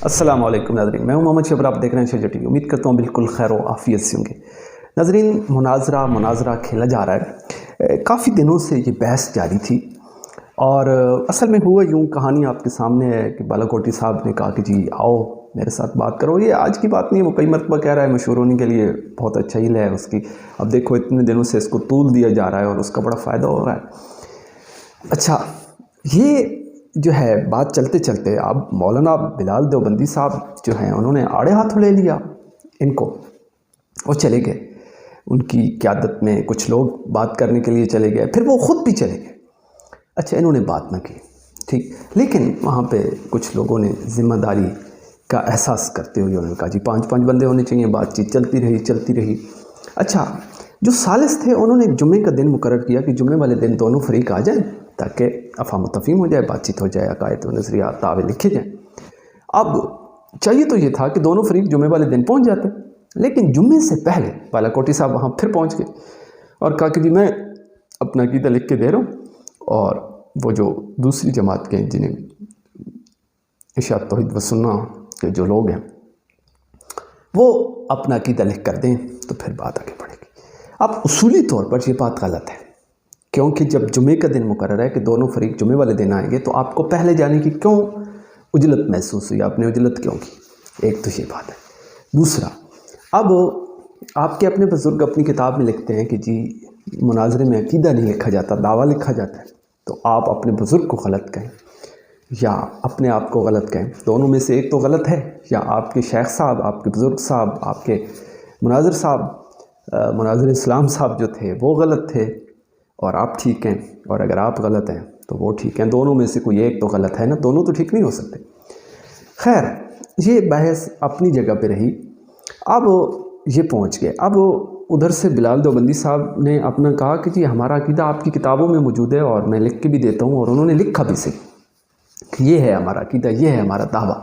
السلام علیکم ناظرین، میں ہوں محمد شبر، آپ دیکھ رہے ہیں شجر ٹی وی۔ امید کرتا ہوں بالکل خیر و عافیت سے ہوں گے۔ ناظرین، مناظرہ کھیلا جا رہا ہے۔ کافی دنوں سے یہ بحث جاری تھی اور اصل میں ہوا یوں، کہانی آپ کے سامنے ہے کہ بالا کوٹی صاحب نے کہا کہ جی آؤ میرے ساتھ بات کرو۔ یہ آج کی بات نہیں ہے، وہ کئی مرتبہ کہہ رہا ہے، مشہور ہونے کے لیے بہت اچھا ہی ہے اس کی۔ اب دیکھو اتنے دنوں سے اس کو طول دیا جا رہا ہے اور اس کا بڑا فائدہ ہو رہا ہے۔ اچھا، یہ جو ہے بات چلتے چلتے اب مولانا بلال دیوبندی صاحب جو ہیں انہوں نے آڑے ہاتھوں لے لیا ان کو اور چلے گئے۔ ان کی قیادت میں کچھ لوگ بات کرنے کے لیے چلے گئے، پھر وہ خود بھی چلے گئے۔ اچھا، انہوں نے بات نہ کی، ٹھیک، لیکن وہاں پہ کچھ لوگوں نے ذمہ داری کا احساس کرتے ہوئے انہوں نے کہا جی 5 بندے ہونے چاہیے۔ بات چیت چلتی رہی۔ اچھا، جو ثالث تھے انہوں نے جمعے کا دن مقرر کیا کہ جمعے والے دن دونوں فریق آ جائیں تاکہ افہام و تفہیم ہو جائے، بات چیت ہو جائے، عقائد و نظریات دعوے لکھے جائیں۔ اب چاہیے تو یہ تھا کہ دونوں فریق جمعے والے دن پہنچ جاتے، لیکن جمعے سے پہلے بالا کوٹی صاحب وہاں پھر پہنچ گئے اور کہا کہ جی میں اپنا عقیدہ لکھ کے دے رہا ہوں، اور وہ جو دوسری جماعت کے جنہیں اشاعت توحید و سنہ کے جو لوگ ہیں وہ اپنا عقیدہ لکھ کر دیں تو پھر بات آگے بڑھے گی۔ اب اصولی طور پر یہ بات غلط ہے، کیونکہ جب جمعے کا دن مقرر ہے کہ دونوں فریق جمعے والے دن آئیں گے تو آپ کو پہلے جانے کی کیوں عجلت محسوس ہوئی؟ آپ نے عجلت کیوں کی؟ ایک تو یہ بات ہے۔ دوسرا، اب آپ کے اپنے بزرگ اپنی کتاب میں لکھتے ہیں کہ جی مناظرے میں عقیدہ نہیں لکھا جاتا، دعویٰ لکھا جاتا ہے، تو آپ اپنے بزرگ کو غلط کہیں یا اپنے آپ کو غلط کہیں، دونوں میں سے ایک تو غلط ہے، یا آپ کے شیخ صاحب، آپ کے بزرگ صاحب، آپ کے مناظر صاحب، مناظر اسلام صاحب جو تھے وہ غلط تھے اور آپ ٹھیک ہیں، اور اگر آپ غلط ہیں تو وہ ٹھیک ہیں، دونوں میں سے کوئی ایک تو غلط ہے نا، دونوں تو ٹھیک نہیں ہو سکتے۔ خیر، یہ بحث اپنی جگہ پہ رہی۔ اب یہ پہنچ گئے، اب ادھر سے بلال دیوبندی صاحب نے اپنا کہا کہ جی ہمارا عقیدہ آپ کی کتابوں میں موجود ہے اور میں لکھ کے بھی دیتا ہوں، اور انہوں نے لکھا بھی صحیح کہ یہ ہے ہمارا عقیدہ، یہ ہے ہمارا دعویٰ،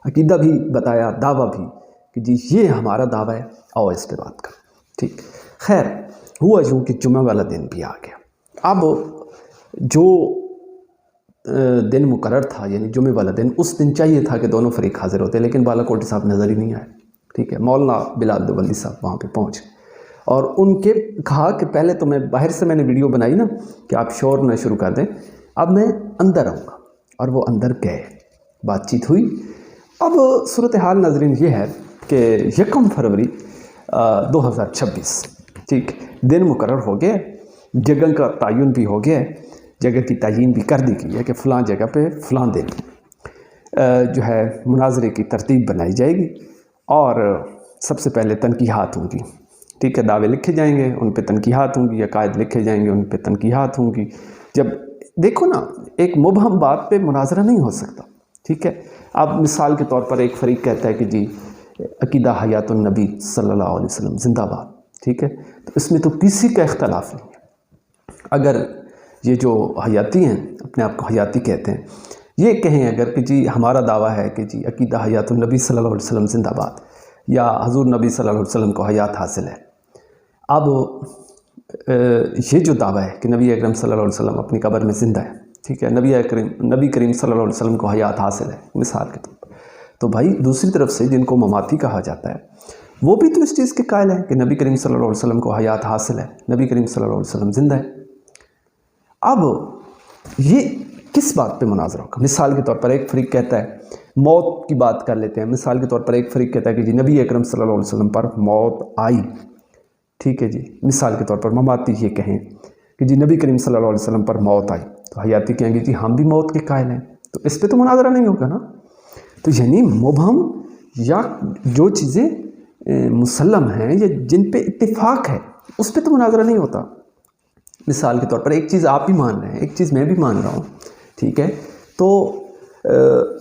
عقیدہ بھی بتایا، دعویٰ بھی کہ جی یہ ہمارا دعویٰ ہے، آؤ اس پہ بات کریں، ٹھیک۔ خیر، ہوا یوں کہ جمعہ والا دن بھی آ گیا۔ اب جو دن مقرر تھا یعنی جمعہ والا دن، اس دن چاہیے تھا کہ دونوں فریق حاضر ہوتے، لیکن بالا کوٹی صاحب نظر ہی نہیں آئے، ٹھیک ہے۔ مولانا بلال دیوبندی صاحب وہاں پہ پہنچ گئے اور ان کے کہا کہ پہلے تو میں باہر سے میں نے ویڈیو بنائی نا کہ آپ شور نہ شروع کر دیں، اب میں اندر آؤں گا، اور وہ اندر گئے، بات چیت ہوئی۔ اب صورتحال ناظرین یہ ہے کہ 1 فروری 2026، ٹھیک، دن مقرر ہو گیا، جگہ کا تعین بھی ہو گیا ہے، جگہ کی تعین بھی کر دی گئی ہے کہ فلاں جگہ پہ فلاں دن جو ہے مناظرے کی ترتیب بنائی جائے گی، اور سب سے پہلے تنقیحات ہوں گی، ٹھیک ہے، دعوے لکھے جائیں گے، ان پہ تنقیحات ہوں گی، عقائد لکھے جائیں گے، ان پہ تنقیحات ہوں گی۔ جب دیکھو نا، ایک مبہم بات پہ مناظرہ نہیں ہو سکتا، ٹھیک ہے۔ اب مثال کے طور پر ایک فریق کہتا ہے کہ جی عقیدہ حیات النبی صلی اللہ علیہ وسلم زندہ باد، ٹھیک ہے، تو اس میں تو کسی کا اختلاف نہیں ہے۔ اگر یہ جو حیاتی ہیں، اپنے آپ کو حیاتی کہتے ہیں، یہ کہیں اگر کہ جی ہمارا دعویٰ ہے کہ جی عقیدہ حیات النبی صلی اللہ علیہ وسلم زندہ باد، یا حضور نبی صلی اللہ علیہ وسلم کو حیات حاصل ہے، اب یہ جو دعویٰ ہے کہ نبی اکرم صلی اللہ علیہ وسلم اپنی قبر میں زندہ ہے، ٹھیک ہے، نبی کریم صلی اللہ علیہ وسلم کو حیات حاصل ہے مثال کے طور پر، تو بھائی دوسری طرف سے جن کو مماتی کہا جاتا ہے وہ بھی تو اس چیز کے قائل ہیں کہ نبی کریم صلی اللہ علیہ وسلم کو حیات حاصل ہے، نبی کریم صلی اللہ علیہ وسلم زندہ ہے۔ اب یہ کس بات پہ مناظرہ ہوگا؟ مثال کے طور پر ایک فریق کہتا ہے، موت کی بات کر لیتے ہیں، مثال کے طور پر ایک فریق کہتا ہے کہ جی نبی اکرم صلی اللہ علیہ وسلم پر موت آئی، ٹھیک ہے جی، مثال کے طور پر مماتی یہ کہیں کہ جی نبی کریم صلی اللہ علیہ وسلم پر موت آئی، تو حیاتی کہیں گے جی ہم بھی موت کے قائل ہیں، تو اس پہ تو مناظرہ نہیں ہوگا نا۔ تو یعنی مبہم یا جو چیزیں مسلم ہیں یا جن پہ اتفاق ہے اس پہ تو مناظرہ نہیں ہوتا۔ مثال کے طور پر ایک چیز آپ بھی مان رہے ہیں، ایک چیز میں بھی مان رہا ہوں، ٹھیک ہے، تو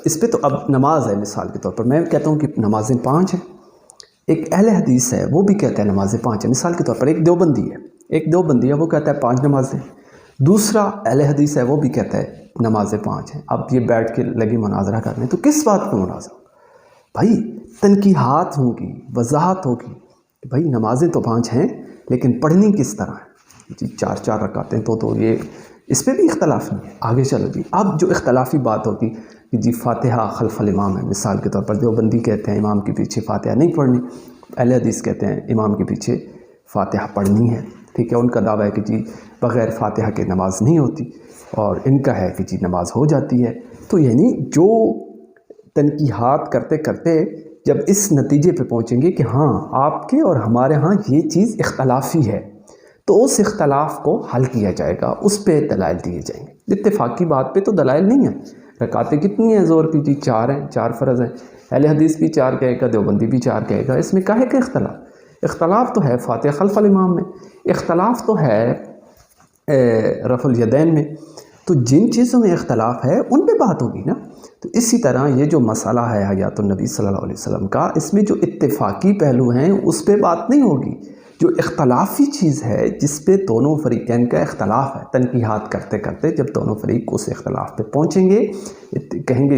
اس پہ تو اب نماز ہے، مثال کے طور پر میں کہتا ہوں کہ نمازیں 5 ہیں، ایک اہل حدیث ہے وہ بھی کہتا ہے نمازیں 5 ہیں، مثال کے طور پر ایک دیوبندی ہے وہ کہتا ہے 5 نمازیں، دوسرا اہل حدیث ہے وہ بھی کہتا ہے نمازیں 5 ہیں۔ اب یہ بیٹھ کے لگی مناظرہ کرنے، تو کس بات پہ مناظرہ ہوگا؟ بھائی تنقیحات ہوں گی، وضاحت ہوگی کہ بھائی نمازیں تو 5 ہیں لیکن پڑھنی کس طرح ہے جی، 4 رکعتیں تو یہ اس پہ بھی اختلاف نہیں ہے۔ آگے چلو جی، اب جو اختلافی بات ہوگی کہ جی فاتحہ خلف الامام ہے، مثال کے طور پر دیوبندی کہتے ہیں امام کے پیچھے فاتحہ نہیں پڑھنی، اہل حدیث کہتے ہیں امام کے پیچھے فاتحہ پڑھنی ہے، ٹھیک ہے۔ ان کا دعویٰ ہے کہ جی بغیر فاتحہ کے نماز نہیں ہوتی، اور ان کا ہے کہ جی نماز ہو جاتی ہے۔ تو یعنی جو تنقیحات کرتے کرتے جب اس نتیجے پہ پہنچیں گے کہ ہاں آپ کے اور ہمارے ہاں یہ چیز اختلافی ہے، تو اس اختلاف کو حل کیا جائے گا، اس پہ دلائل دیے جائیں گے۔ اتفاقی بات پہ تو دلائل نہیں ہیں۔ رکعتیں کتنی ہیں زور کی؟ جی 4 ہیں، 4 فرض ہیں۔ اہل حدیث بھی 4 کہے گا، دیوبندی بھی 4 کہے گا، اس میں کاہے کا اختلاف؟ اختلاف تو ہے فاتحہ خلف الامام میں، اختلاف تو ہے رفع الیدین میں۔ تو جن چیزوں میں اختلاف ہے ان پہ بات ہوگی نا۔ تو اسی طرح یہ جو مسئلہ ہے حیات النبی صلی اللہ علیہ وسلم کا، اس میں جو اتفاقی پہلو ہیں اس پہ بات نہیں ہوگی۔ جو اختلافی چیز ہے جس پہ دونوں فریقین کا اختلاف ہے، تنقیحات کرتے کرتے جب دونوں فریق اس اختلاف پہ پہنچیں گے، کہیں گے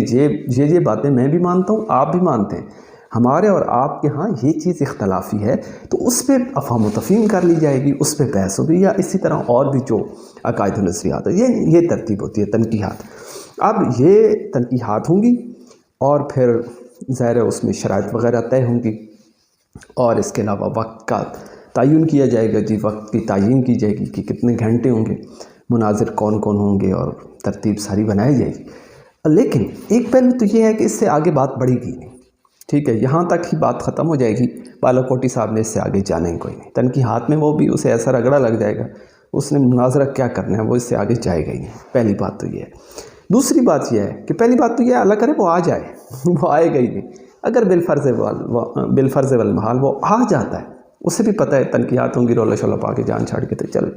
یہ باتیں میں بھی مانتا ہوں، آپ بھی مانتے ہیں، ہمارے اور آپ کے ہاں یہ چیز اختلافی ہے، تو اس پہ افہام و تفہیم کر لی جائے گی، اس پہ بحث ہوگی، یا اسی طرح اور بھی جو عقائد و نظریات ہیں، یہ ترتیب ہوتی ہے تنقیحات۔ اب یہ تنقیحات ہوں گی اور پھر ظاہر ہے اس میں شرائط وغیرہ طے ہوں گی، اور اس کے علاوہ وقت کا تعین کیا جائے گا، جی وقت کی تعین کی جائے گی کہ کتنے گھنٹے ہوں گے، مناظر کون کون ہوں گے، اور ترتیب ساری بنائی جائے گی۔ لیکن ایک پہلو تو یہ ہے کہ اس سے آگے بات بڑھے گی نہیں، ٹھیک ہے، یہاں تک ہی بات ختم ہو جائے گی۔ بالا کوٹی صاحب نے اس سے آگے جانا ہی کوئی نہیں، تنقیحات میں وہ بھی اسے ایسا رگڑا لگ جائے گا، اس نے مناظرہ کیا کرنا ہے، وہ اس سے آگے جائے گا ہی نہیں۔ پہلی بات تو یہ ہے۔ دوسری بات یہ ہے کہ پہلی بات تو یہ اللہ کرے وہ آ جائے، وہ آئے گا ہی نہیں۔ اگر بالفرض والمحال وہ آ جاتا ہے، اسے بھی پتہ ہے تنقیحات ہوں گی، رولا شولا پا کے جان چھاڑ کے تو چل،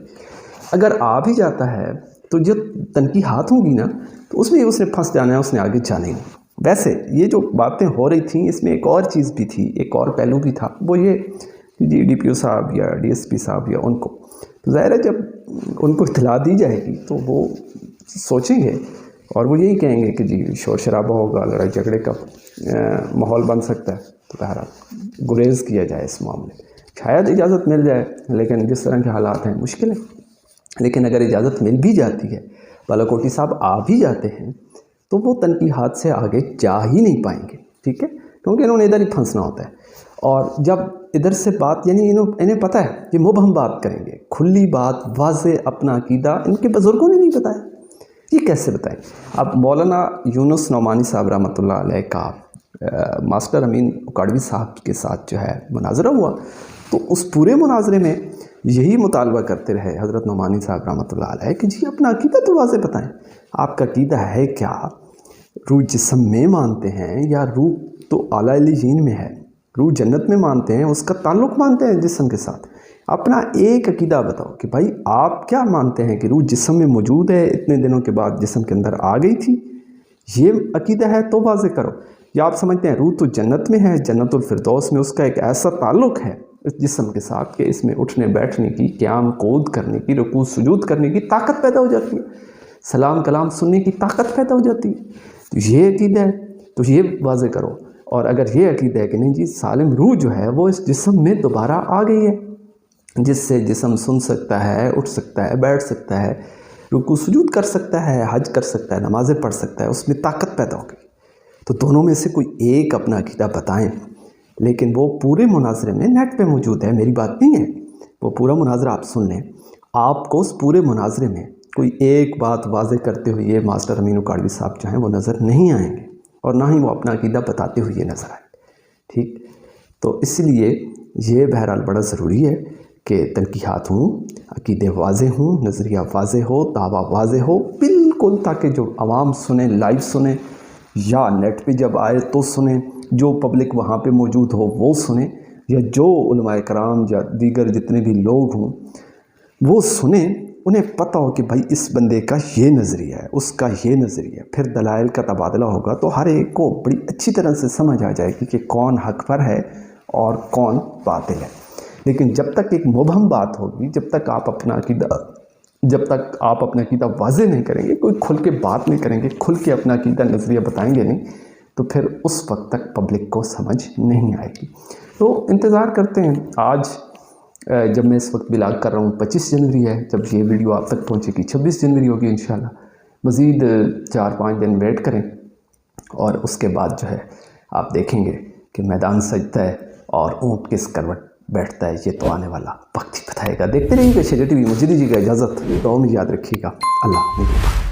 اگر آ بھی جاتا ہے تو جو تنقیحات ہوں گی نا، تو اس میں اس نے پھنس جانا ہے، اس نے آگے جانا ہی نہیں۔ ویسے یہ جو باتیں ہو رہی تھیں اس میں ایک اور چیز بھی تھی، ایک اور پہلو بھی تھا، وہ یہ کہ جی ڈی پی او صاحب یا ڈی ایس پی صاحب یا ان کو، تو ظاہر ہے جب ان کو اطلاع دی جائے گی تو وہ سوچیں گے اور وہ یہی کہیں گے کہ جی شور شرابہ ہوگا، لڑائی جھگڑے کا ماحول بن سکتا ہے، تو بہرحال گریز کیا جائے اس معاملے، شاید اجازت مل جائے، لیکن جس طرح کے حالات ہیں مشکل ہے۔ لیکن اگر اجازت مل بھی جاتی ہے، بالا کوٹی صاحب آ بھی جاتے ہیں، تو وہ تنقیحات سے آگے جا ہی نہیں پائیں گے، ٹھیک ہے، کیونکہ انہوں نے ادھر ہی پھنسنا ہوتا ہے۔ اور جب ادھر سے بات، یعنی انہیں پتہ ہے کہ مبہم بات کریں گے، کھلی بات، واضح اپنا عقیدہ ان کے بزرگوں نے نہیں بتایا، یہ کیسے بتائیں؟ اب مولانا یونس نعمانی صاحب رحمۃ اللہ علیہ کا ماسٹر امین اکاڑوی صاحب کے ساتھ جو ہے مناظرہ ہوا، تو اس پورے مناظرے میں یہی مطالبہ کرتے رہے حضرت نعمانی صاحب رحمۃ اللہ علیہ کہ جی اپنا عقیدہ تو واضح بتائیں، آپ کا عقیدہ ہے کیا؟ روح جسم میں مانتے ہیں یا روح تو اعلیٰ علیین میں ہے، روح جنت میں مانتے ہیں، اس کا تعلق مانتے ہیں جسم کے ساتھ؟ اپنا ایک عقیدہ بتاؤ کہ بھائی آپ کیا مانتے ہیں کہ روح جسم میں موجود ہے، اتنے دنوں کے بعد جسم کے اندر آ گئی تھی، یہ عقیدہ ہے تو واضح کرو۔ یا آپ سمجھتے ہیں روح تو جنت میں ہے، جنت الفردوس میں اس کا ایک ایسا تعلق ہے اس جسم کے ساتھ کہ اس میں اٹھنے بیٹھنے کی، قیام قعود کرنے کی، رکوع سجود کرنے کی طاقت پیدا ہو جاتی ہے، سلام کلام سننے کی طاقت پیدا ہو جاتی ہے، تو یہ عقیدہ ہے تو یہ واضح کرو۔ اور اگر یہ عقیدہ ہے کہ نہیں جی سالم روح جو ہے وہ اس جسم میں دوبارہ آ گئی ہے، جس سے جسم سن سکتا ہے، اٹھ سکتا ہے، بیٹھ سکتا ہے، رکوع سجود کر سکتا ہے، حج کر سکتا ہے، نمازیں پڑھ سکتا ہے، اس میں طاقت پیدا ہو گئی، تو دونوں میں سے کوئی ایک اپنا عقیدہ بتائیں۔ لیکن وہ پورے مناظرے میں نیٹ پہ موجود ہے، میری بات نہیں ہے، وہ پورا مناظرہ آپ سن لیں، آپ کو اس پورے مناظرے میں کوئی ایک بات واضح کرتے ہوئے ماسٹر امین اکاڑوی صاحب جو ہیں وہ نظر نہیں آئیں گے، اور نہ ہی وہ اپنا عقیدہ بتاتے ہوئے نظر آئیں گے، ٹھیک؟ تو اس لیے یہ بہرحال بڑا ضروری ہے کہ تنقیحات ہوں، عقیدے واضح ہوں، نظریہ واضح ہو، دعویٰ واضع ہو بالکل، تاکہ جو عوام سنیں، لائیو سنیں، یا نیٹ پہ جب آئے تو سنیں، جو پبلک وہاں پہ موجود ہو وہ سنیں، یا جو علماء کرام یا دیگر جتنے بھی لوگ ہوں وہ سنیں، انہیں پتہ ہو کہ بھائی اس بندے کا یہ نظریہ ہے، اس کا یہ نظریہ ہے، پھر دلائل کا تبادلہ ہوگا تو ہر ایک کو بڑی اچھی طرح سے سمجھ آ جائے گی کہ کون حق پر ہے اور کون باطل ہے۔ لیکن جب تک ایک مبہم بات ہوگی، جب تک آپ اپنا عقیدہ واضح نہیں کریں گے، کوئی کھل کے بات نہیں کریں گے، کھل کے اپنا عقیدہ نظریہ بتائیں گے نہیں، تو پھر اس وقت تک پبلک کو سمجھ نہیں آئے گی۔ تو انتظار کرتے ہیں۔ آج جب میں اس وقت بلاگ کر رہا ہوں 25 جنوری ہے، جب یہ ویڈیو آپ تک پہنچے گی 26 جنوری ہوگی انشاءاللہ۔ مزید 4-5 دن ویٹ کریں، اور اس کے بعد جو ہے آپ دیکھیں گے کہ میدان سجتا ہے اور اونٹ کس کروٹ بیٹھتا ہے، یہ تو آنے والا وقت ہی بتائے گا۔ دیکھتے رہیے گا شجر ٹی وی، مجھے دیجیے گا اجازت، دعاؤں میں یاد رکھیے گا۔ اللہ نگہبان۔